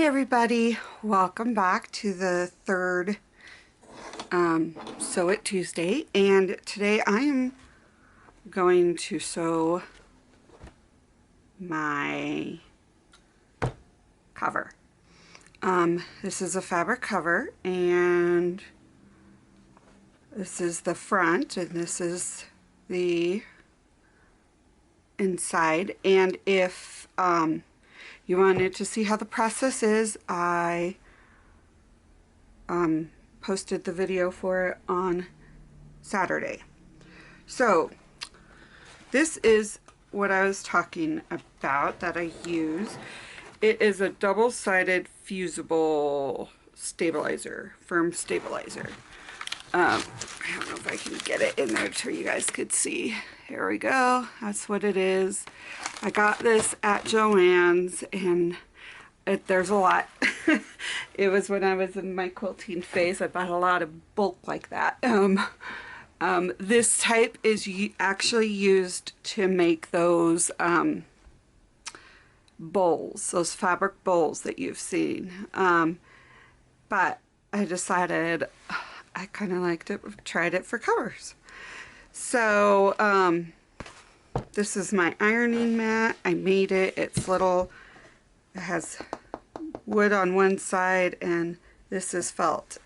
everybody, welcome back to the third Sew It Tuesday, and today I am going to sew my cover. This is a fabric cover, and this is the front, and this is the inside. And if you wanted to see how the process is, I posted the video for it on Saturday. So this is what I was talking about that I use. It is a double-sided fusible stabilizer, firm stabilizer. I don't know if I can get it in there so you guys could see. Here we go. That's what it is. I got this at Joann's, and there's a lot. It was when I was in my quilting phase. I bought a lot of bulk like that. This type is actually used to make those bowls, those fabric bowls that you've seen. But I decided I kind of liked it, tried it for covers. So this is my ironing mat. I made it. It's little. It has wood on one side, and this is felt.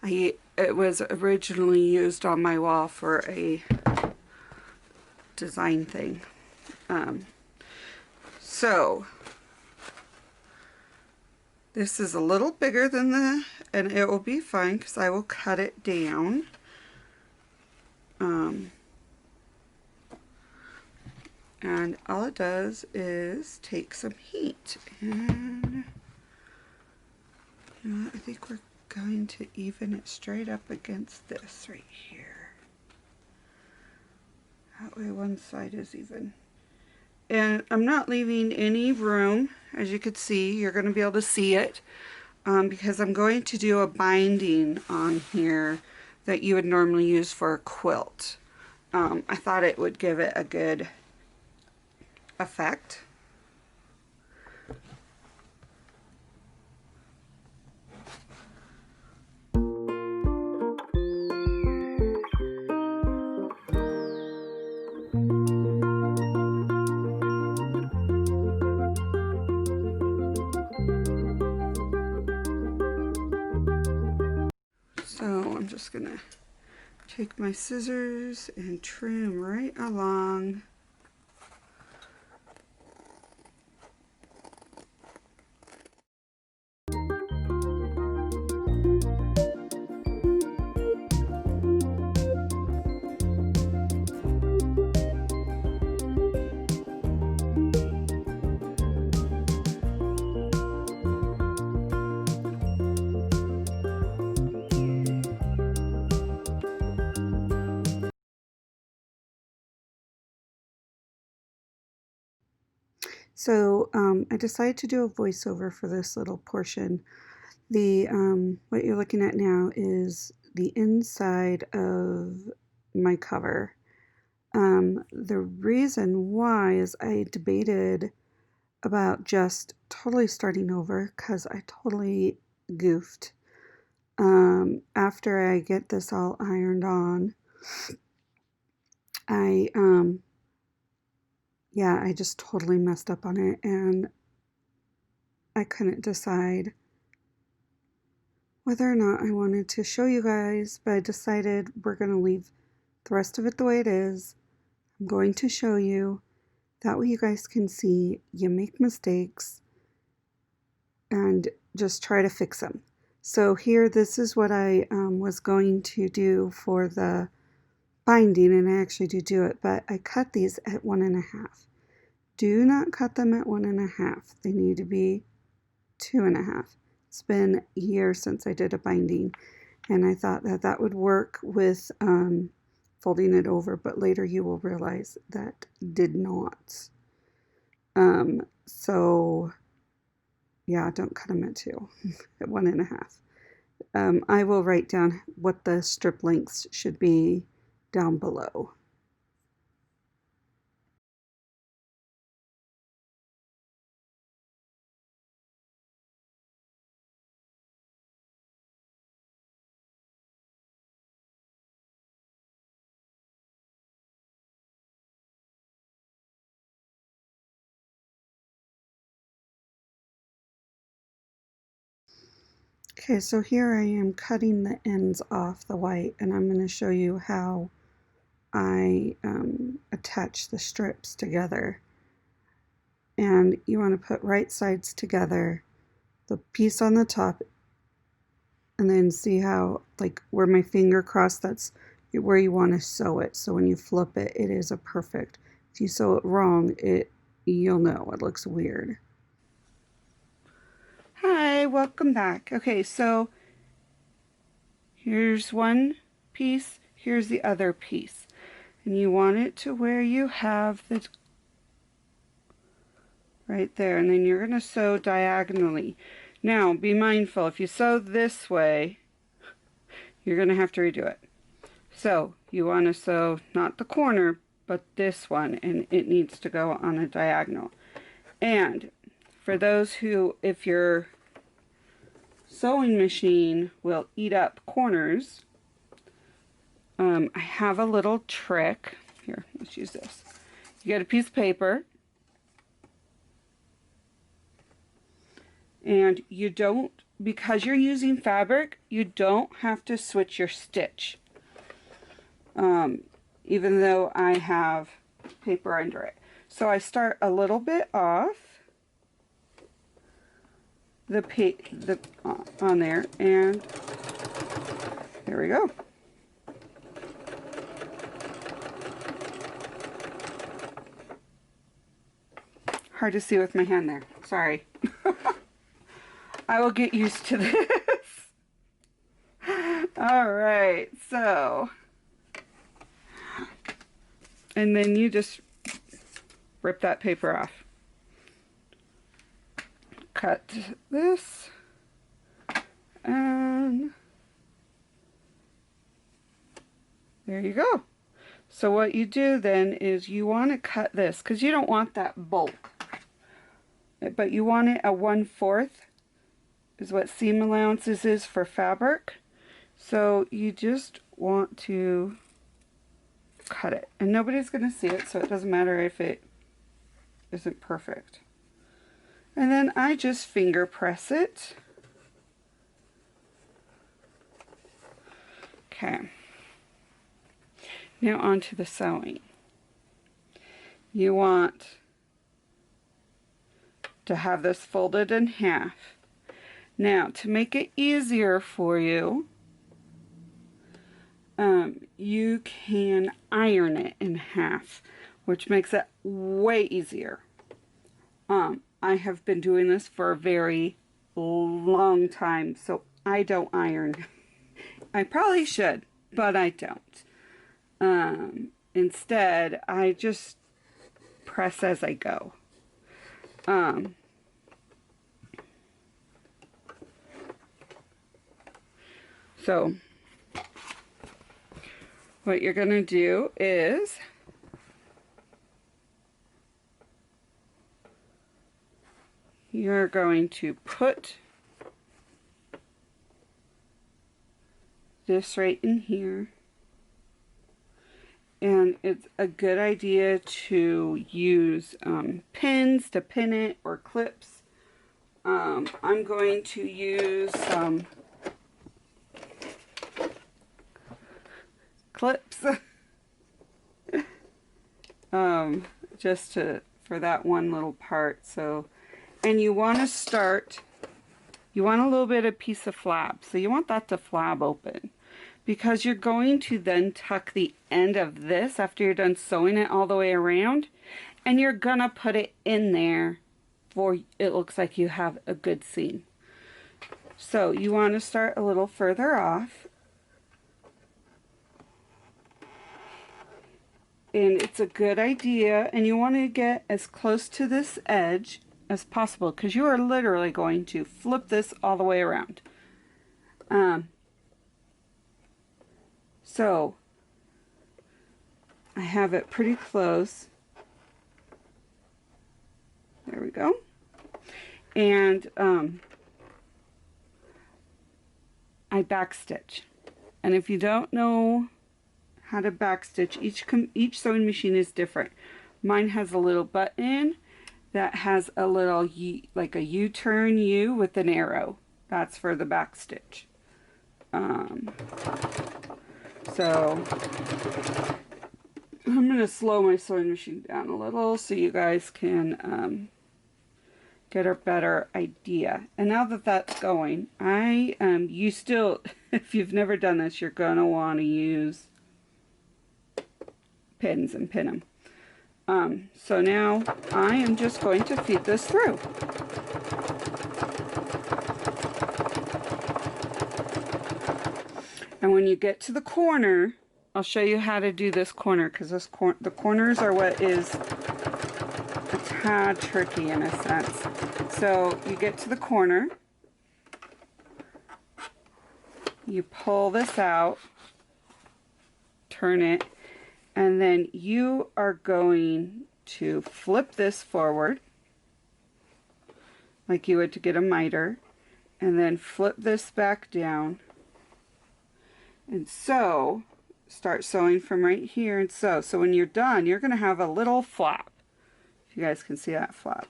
It was originally used on my wall for a design thing. So this is a little bigger than and it will be fine because I will cut it down. And all it does is take some heat, and I think we're going to even it straight up against this right here. That way one side is even. And I'm not leaving any room. As you can see, you're going to be able to see it because I'm going to do a binding on here that you would normally use for a quilt. I thought it would give it a good effect. So I'm just gonna take my scissors and trim right along. So I decided to do a voiceover for this little portion. The what you're looking at now is the inside of my cover. The reason why is I debated about just totally starting over because I totally goofed. After I get this all ironed on, I just totally messed up on it, and I couldn't decide whether or not I wanted to show you guys, but I decided we're going to leave the rest of it the way it is. I'm going to show you. That way you guys can see you make mistakes and just try to fix them. So here, this is what I was going to do for the binding, and I actually do it, but I cut these at 1.5. Do not cut them at 1.5. They need to be 2.5. It's been years since I did a binding, and I thought that that would work with folding it over, but later you will realize that did not. So yeah, don't cut them at 2, at 1.5. I will write down what the strip lengths should be down below. Okay, so here I am cutting the ends off the white, and I'm going to show you how I attach the strips together. And you want to put right sides together, the piece on the top, and then see how, like where my finger crossed, that's where you want to sew it. So when you flip it, it is a perfect. If you sew it wrong, you'll know it looks weird. Hi, welcome back. Okay, so here's one piece, here's the other piece. And you want it to where you have the right there, and then you're going to sew diagonally. Now, be mindful, if you sew this way, you're going to have to redo it. So, you want to sew not the corner, but this one, and it needs to go on a diagonal. And for those who, if your sewing machine will eat up corners, I have a little trick. Here, let's use this. You get a piece of paper, and you don't, because you're using fabric, you don't have to switch your stitch. Even though I have paper under it. So I start a little bit off on there, and there we go. Hard to see with my hand there. Sorry. I will get used to this. All right, so, and then you just rip that paper off. Cut this, and there you go. So what you do then is you want to cut this, because you don't want that bulk, but you want it at 1/4 is what seam allowances is for fabric. So you just want to cut it, and nobody's going to see it, so it doesn't matter if it isn't perfect. And then I just finger press it. Okay. Now onto the sewing. You want to have this folded in half. Now, to make it easier for you, you can iron it in half, which makes it way easier. I have been doing this for a very long time, so I don't iron. I probably should, but I don't. Instead, I just press as I go. So, what you're going to do is you're going to put this right in here, and it's a good idea to use pins to pin it, or clips. I'm going to use some clips just for that one little part. So, and you want to start, you want a little bit of piece of flap, so you want that to flab open, because you're going to then tuck the end of this after you're done sewing it all the way around, and you're gonna put it in there for it looks like you have a good seam. So you want to start a little further off, and it's a good idea, and you want to get as close to this edge as possible, because you are literally going to flip this all the way around. So I have it pretty close. There we go. And I backstitch. And if you don't know how to backstitch, each sewing machine is different. Mine has a little button that has a little like a U-turn U with an arrow. That's for the back stitch. So I'm going to slow my sewing machine down a little so you guys can get a better idea. And now that that's going, you still, if you've never done this, you're going to want to use pins and pin them. So now I am just going to feed this through. And when you get to the corner, I'll show you how to do this corner, because the corners are what is a tad tricky in a sense. So you get to the corner, you pull this out, turn it, and then you are going to flip this forward like you would to get a miter, and then flip this back down, and so start sewing from right here and sew. So when you're done, you're going to have a little flap. If you guys can see that flap,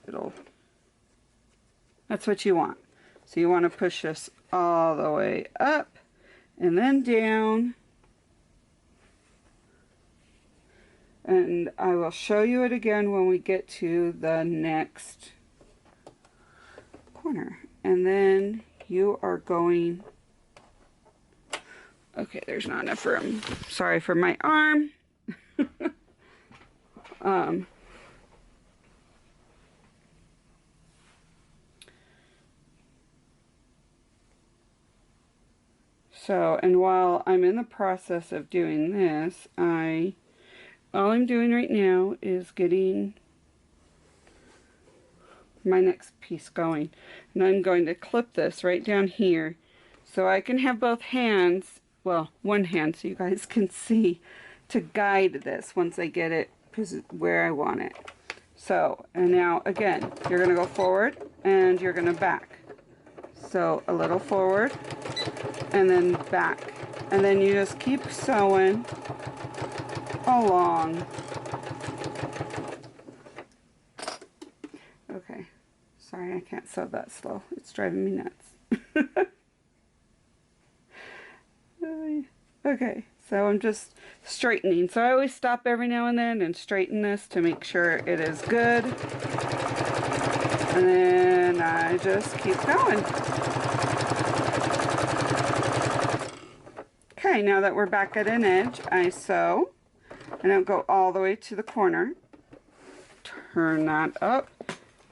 that's what you want. So you want to push this all the way up and then down. And I will show you it again when we get to the next corner. And then you are going, okay, there's not enough room. Sorry for my arm. So, and while I'm in the process of doing this, all I'm doing right now is getting my next piece going. And I'm going to clip this right down here so I can have both hands, well, one hand so you guys can see, to guide this once I get it where I want it. So, and now again, you're going to go forward and you're going to back. So a little forward and then back. And then you just keep sewing along. Okay, sorry I can't sew that slow. It's driving me nuts. Okay, so I'm just straightening. So I always stop every now and then and straighten this to make sure it is good. And then I just keep going. Okay, now that we're back at an edge, I sew. And I'll go all the way to the corner. Turn that up.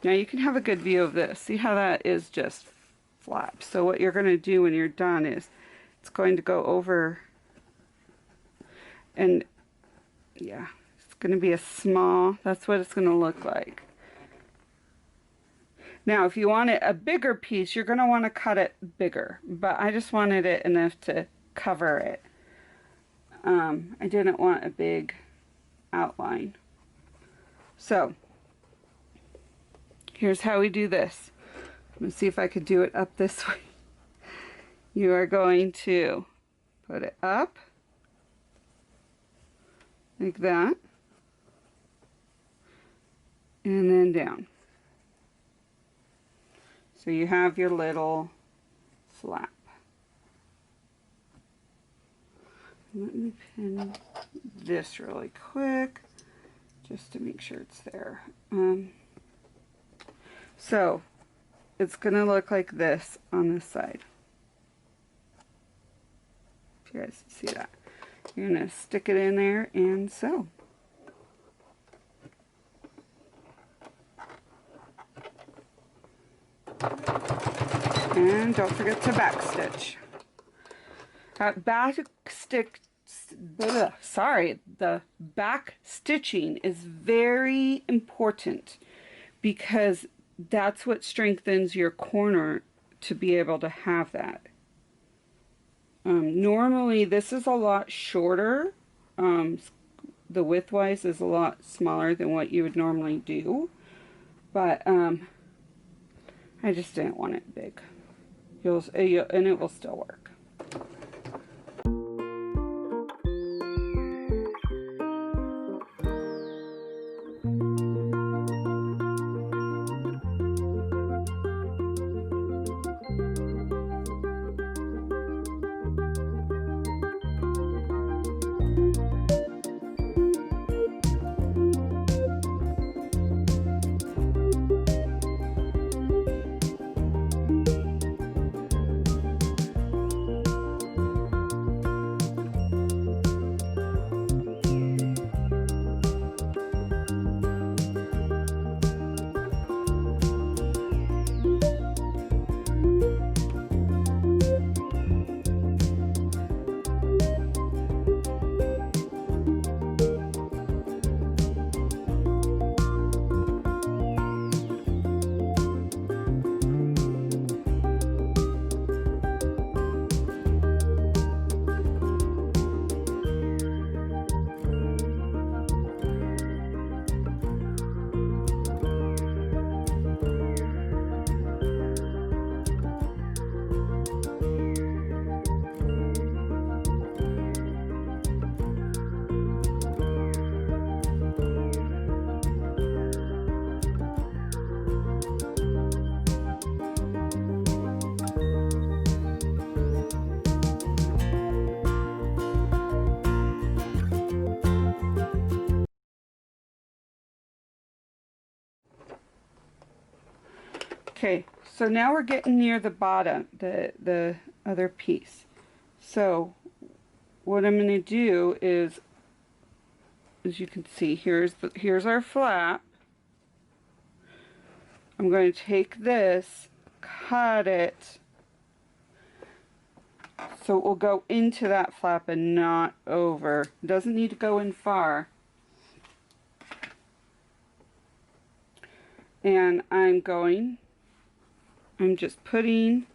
Now you can have a good view of this. See how that is just flat. So what you're going to do when you're done is it's going to go over, and yeah, it's going to be a small, that's what it's going to look like. Now if you want it a bigger piece, you're going to want to cut it bigger, but I just wanted it enough to cover it. I didn't want a big outline. So here's how we do this. Let me see if I could do it up this way. You are going to put it up like that and then down. So you have your little flap. Let me pin this really quick just to make sure it's there. So it's going to look like this on this side. If you guys see that. You're going to stick it in there and sew. And don't forget to back stitch. The back stitching is very important because that's what strengthens your corner to be able to have that. Normally this is a lot shorter. The width-wise is a lot smaller than what you would normally do, but I just didn't want it big. And it will still work. Okay, so now we're getting near the bottom, the other piece. So what I'm going to do is, as you can see, here's our flap. I'm going to take this, cut it, so it will go into that flap and not over. It doesn't need to go in far. And I'm just folding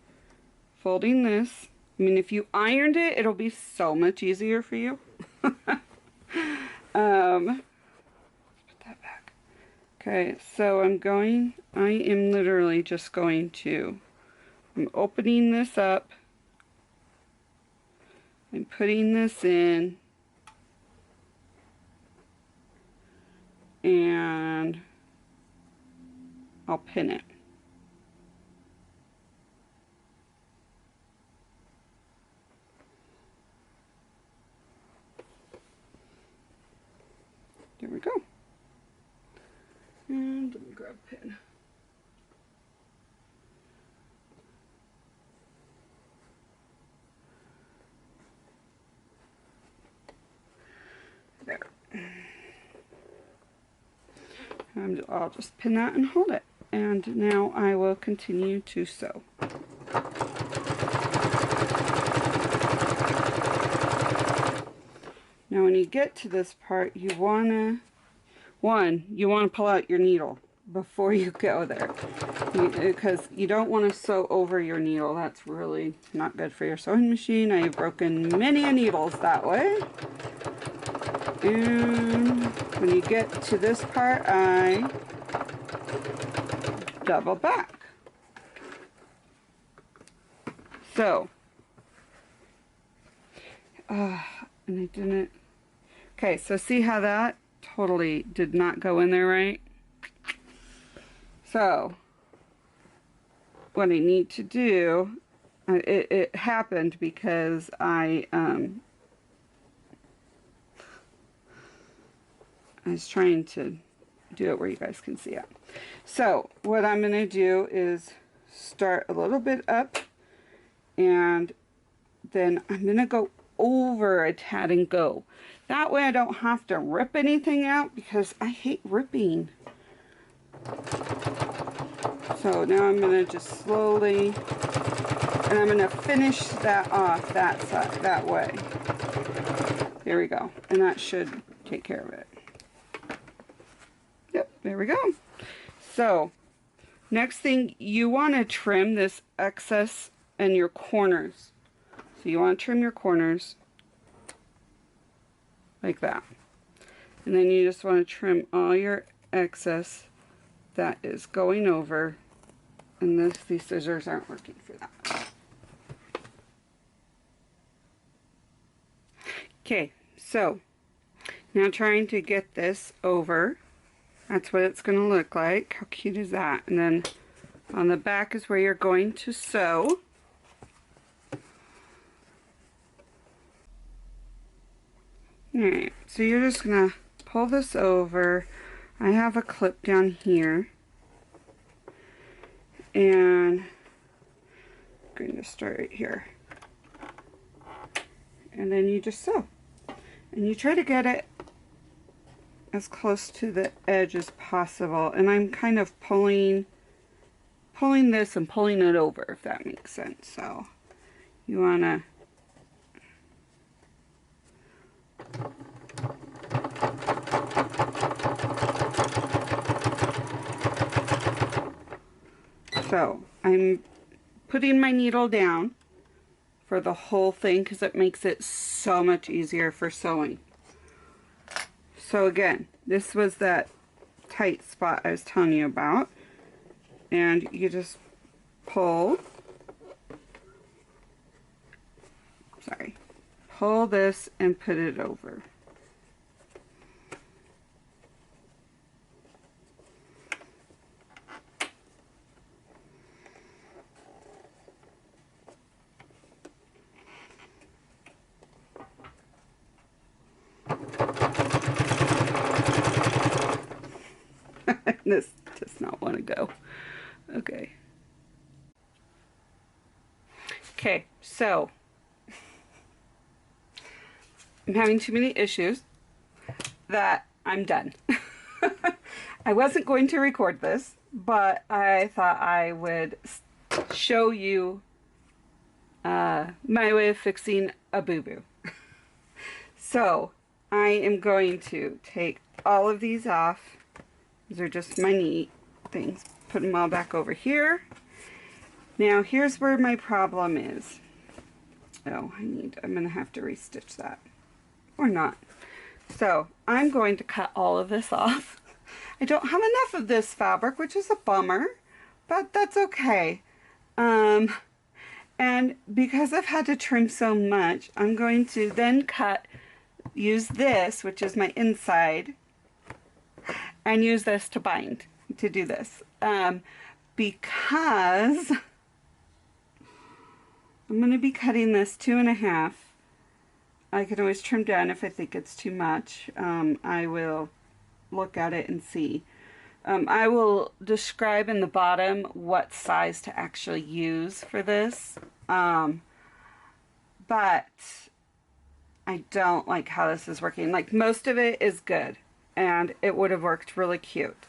this. I mean, if you ironed it, it'll be so much easier for you. Put that back. Okay, so I am literally just going to, I'm opening this up. I'm putting this in. And I'll pin it. There we go. And let me grab a pin. There. And I'll just pin that and hold it. And now I will continue to sew. Now when you get to this part, you want to pull out your needle before you go there. Because you don't want to sew over your needle. That's really not good for your sewing machine. I have broken many needles that way. And when you get to this part, I double back. So, and I didn't. Okay, so see how that totally did not go in there right? So, what I need to do, it happened because I was trying to do it where you guys can see it. So what I'm going to do is start a little bit up, and then I'm going to go over a tad and go. That way I don't have to rip anything out, because I hate ripping. So now I'm going to just slowly, and I'm going to finish that off that side, that way. There we go. And that should take care of it. Yep, there we go. So, next thing, you want to trim this excess and your corners. So you want to trim your corners like that. And then you just want to trim all your excess that is going over. And these scissors aren't working for that. Okay, so now trying to get this over. That's what it's going to look like. How cute is that? And then on the back is where you're going to sew. Alright, so you're just going to pull this over. I have a clip down here. And I'm going to start right here. And then you just sew. And you try to get it as close to the edge as possible, and I'm kind of pulling this and pulling it over, if that makes sense. So you want to so I'm putting my needle down for the whole thing because it makes it so much easier for sewing. So again, this was that tight spot I was telling you about, and you just pull this and put it over. This does not want to go. Okay, Okay, so I'm having too many issues that I'm done. I wasn't going to record this, but I thought I would show you my way of fixing a boo-boo. So I am going to take all of these off. These are just my neat things. Put them all back over here. Now here's where my problem is. Oh, I'm gonna have to restitch that. Or not. So I'm going to cut all of this off. I don't have enough of this fabric, which is a bummer, but that's okay. And because I've had to trim so much, I'm going to then use this, which is my inside, and use this to bind, to do this. Because I'm going to be cutting this 2.5. I can always trim down if I think it's too much. I will look at it and see. I will describe in the bottom what size to actually use for this. But I don't like how this is working. Like, most of it is good and it would have worked really cute.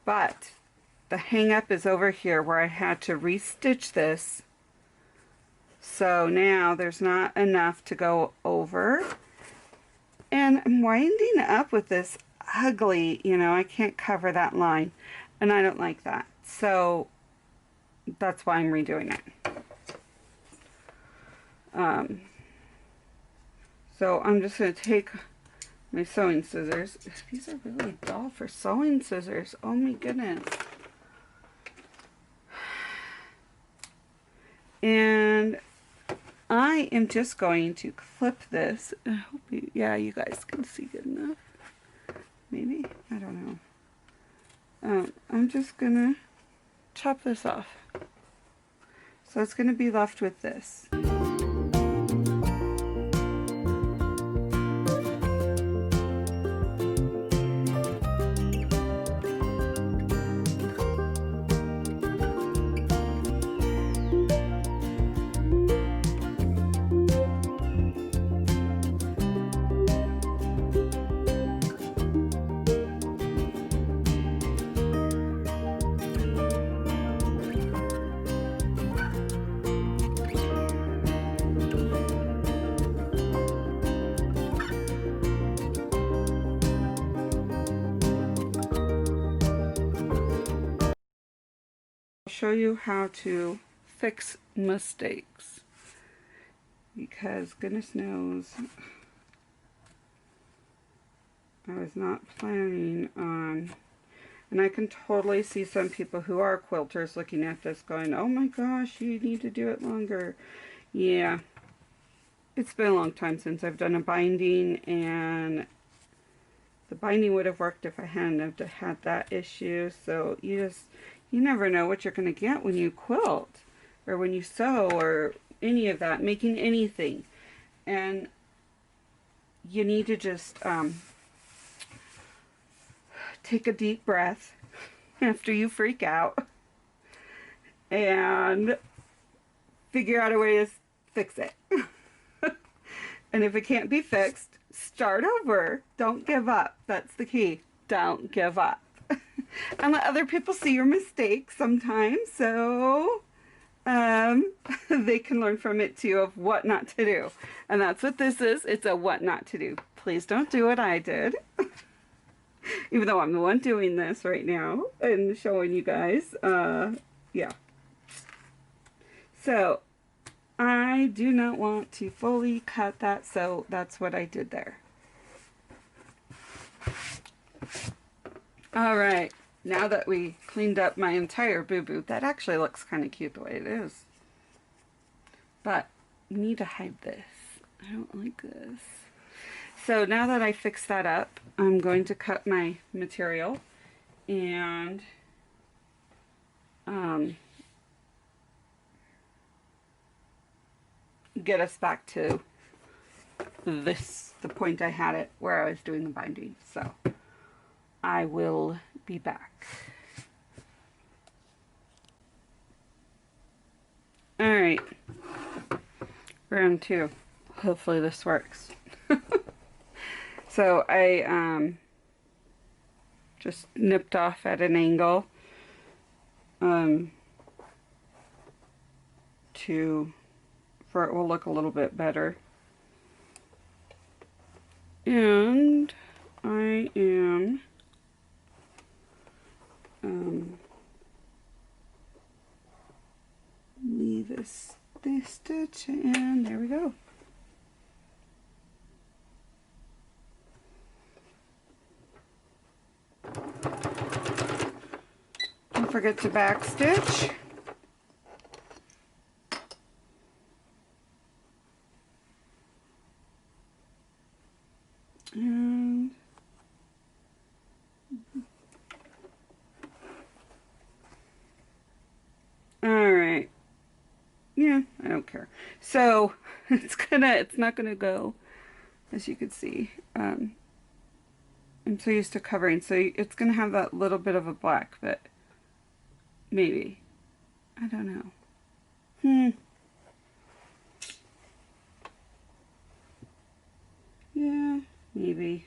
But the hang up is over here where I had to restitch this. So now there's not enough to go over. And I'm winding up with this ugly, you know, I can't cover that line. And I don't like that. So that's why I'm redoing it. So I'm just going to take my sewing scissors. These are really dull for sewing scissors. Oh my goodness. And I am just going to clip this. I hope you guys can see good enough. Maybe? I don't know. I'm just going to chop this off. So it's going to be left with this. Show you how to fix mistakes, because goodness knows I was not planning on, and I can totally see some people who are quilters looking at this going, oh my gosh, you need to do it longer. Yeah, it's been a long time since I've done a binding, and the binding would have worked if I hadn't have had that issue. So you never know what you're going to get when you quilt or when you sew or any of that, making anything. And you need to just take a deep breath after you freak out and figure out a way to fix it. And if it can't be fixed, start over. Don't give up. That's the key. Don't give up. And let other people see your mistakes sometimes, so they can learn from it too, of what not to do. And that's what this is. It's a what not to do. Please don't do what I did. Even though I'm the one doing this right now and showing you guys. Yeah. So I do not want to fully cut that, so that's what I did there. Alright, now that we cleaned up my entire boo-boo, that actually looks kind of cute the way it is. But you need to hide this. I don't like this. So now that I fixed that up, I'm going to cut my material and get us back to the point I had it where I was doing the binding. So I will be back. Alright, background too. Hopefully this works. So I just nipped off at an angle for it will look a little bit better. And I am leave this stitch, and there we go. Don't forget to back stitch. And all right. Yeah, I don't care. So it's not gonna go, as you can see. I'm so used to covering, so it's gonna have that little bit of a black, but maybe. I don't know. Yeah, maybe.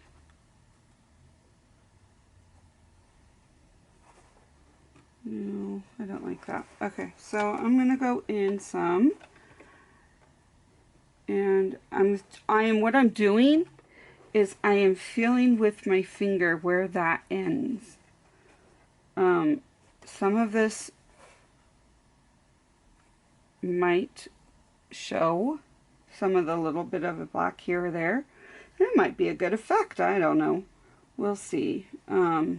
No, I don't like that. Okay, so I'm gonna go in some, and what I'm doing is I am feeling with my finger where that ends. Some of this might show some of the little bit of a black here or there. It might be a good effect. I don't know. We'll see. But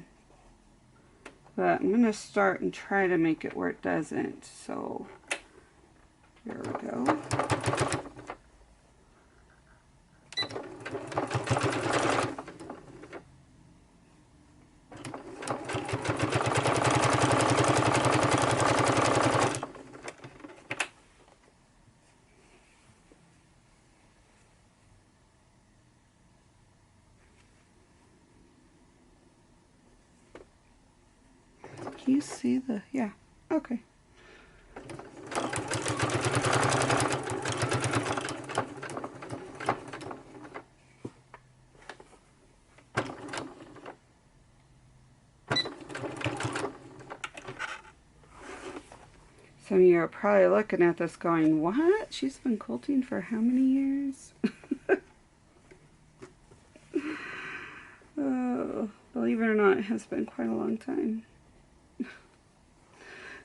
I'm going to start and try to make it where it doesn't. So there we go. Can you see the, yeah, okay. Some of you are probably looking at this going, what? She's been quilting for how many years? Oh, believe it or not, it has been quite a long time.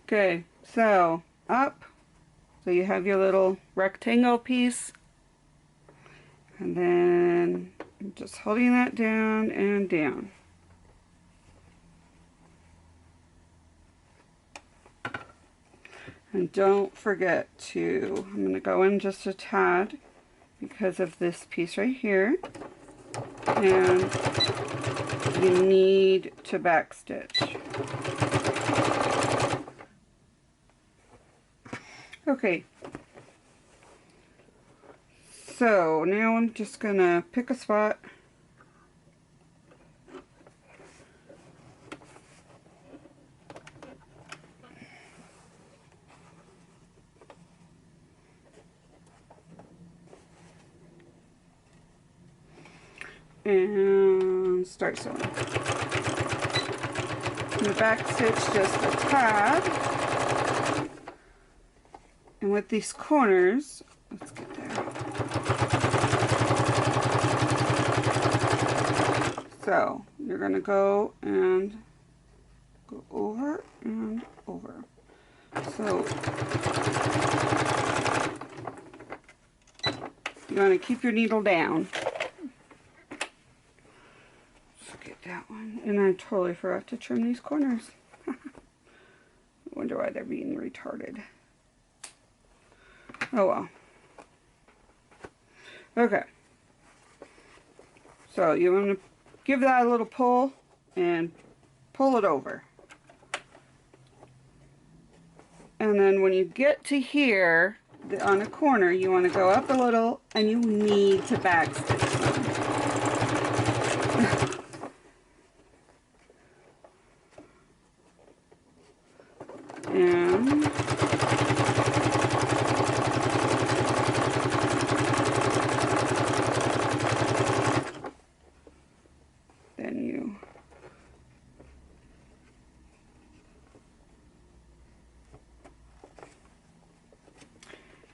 Okay, so up, so you have your little rectangle piece, and then I'm just holding that down and down. And don't forget to, I'm going to go in just a tad because of this piece right here, and you need to backstitch. Okay, so now I'm just gonna pick a spot and start sewing. I'm gonna backstitch just a tad. And with these corners, let's get there. So you're going to go and go over and over. So you want to keep your needle down. Let's get that one. And I totally forgot to trim these corners. I wonder why they're being retarded. Oh well. Okay. So you want to give that a little pull and pull it over. And then when you get to here, on a corner, you want to go up a little and you need to backstitch them. And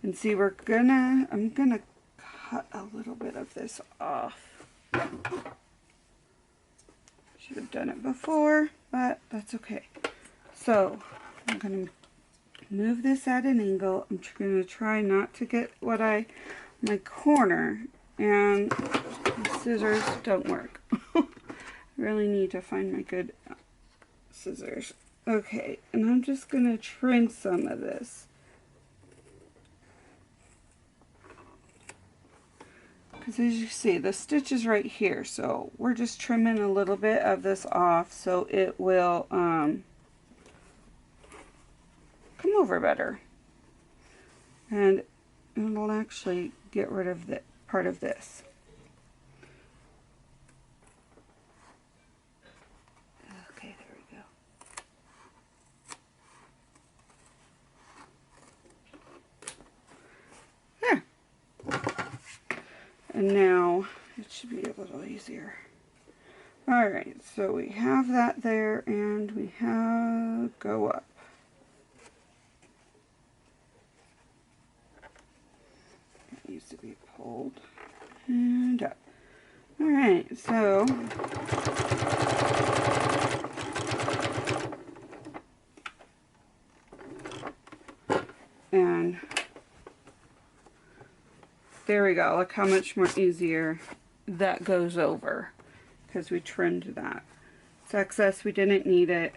And see, I'm gonna cut a little bit of this off. Should have done it before, but that's okay. So I'm gonna move this at an angle. I'm gonna try not to get my corner, and the scissors don't work. I really need to find my good scissors. Okay, and I'm just gonna trim some of this. Because as you see, the stitch is right here, so we're just trimming a little bit of this off so it will come over better. And it'll actually get rid of the part of this. Okay, there we go. There. And now it should be a little easier. Alright, so we have that there, and we have go up. It needs to be pulled and up. Alright, so and there we go. Look how much more easier that goes over because we trimmed that. It's excess. We didn't need it.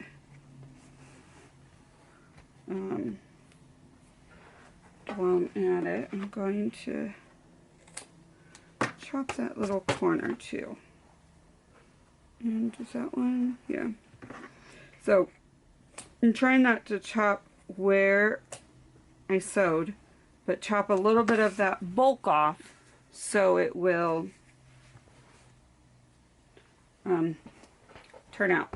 While I'm at it, I'm going to chop that little corner too. And is that one? Yeah. So I'm trying not to chop where I sewed, but chop a little bit of that bulk off so it will turn out.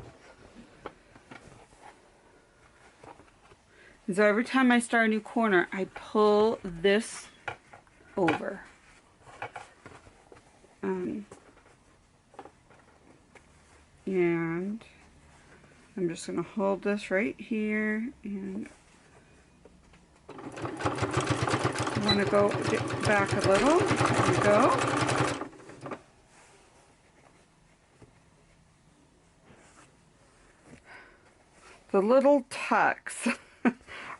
And so every time I start a new corner, I pull this over. And I'm just going to hold this right here, and I want to go back a little. There we go. The little tucks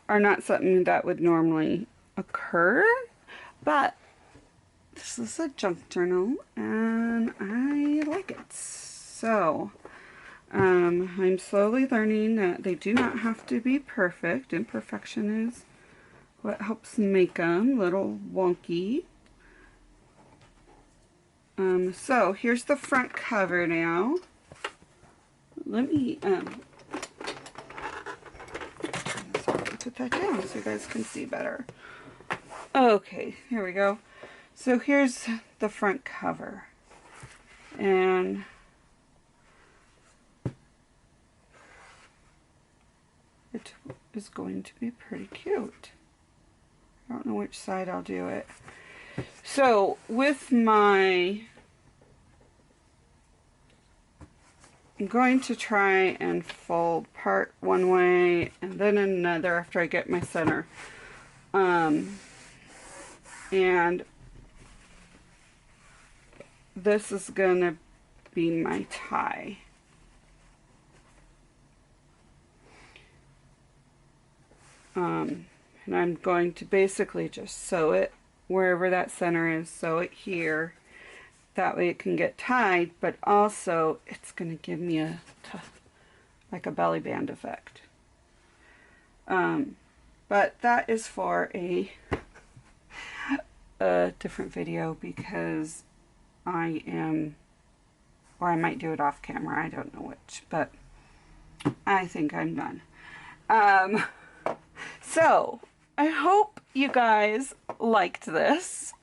are not something that would normally occur, but this is a junk journal and I like it. So I'm slowly learning that they do not have to be perfect. Imperfection is what helps make them a little wonky. So here's the front cover now. Let me put that down so you guys can see better. Okay, here we go. So here's the front cover, and it is going to be pretty cute. I don't know which side I'll do it. So with I'm going to try and fold part one way and then another after I get my center. And this is going to be my tie. And I'm going to basically just sew it wherever that center is, sew it here. That way it can get tied, but also it's going to give me like a belly band effect. But that is for a different video, because I might do it off camera, I don't know which, but I think I'm done. So I hope you guys liked this,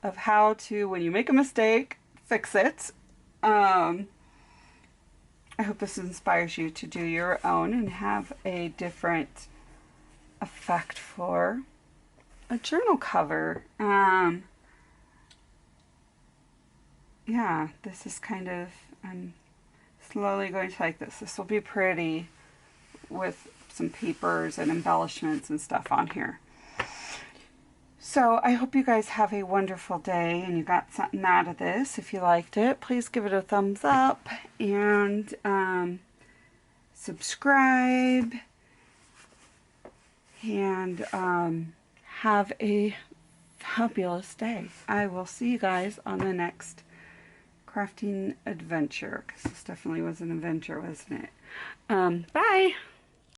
of how to, when you make a mistake, fix it. I hope this inspires you to do your own and have a different effect for a journal cover. Yeah, this is kind of, I'm slowly going to like this. This will be pretty with some papers and embellishments and stuff on here. So I hope you guys have a wonderful day and you got something out of this. If you liked it, please give it a thumbs up and subscribe, and have a fabulous day. I will see you guys on the next crafting adventure, because this definitely was an adventure, wasn't it? Bye!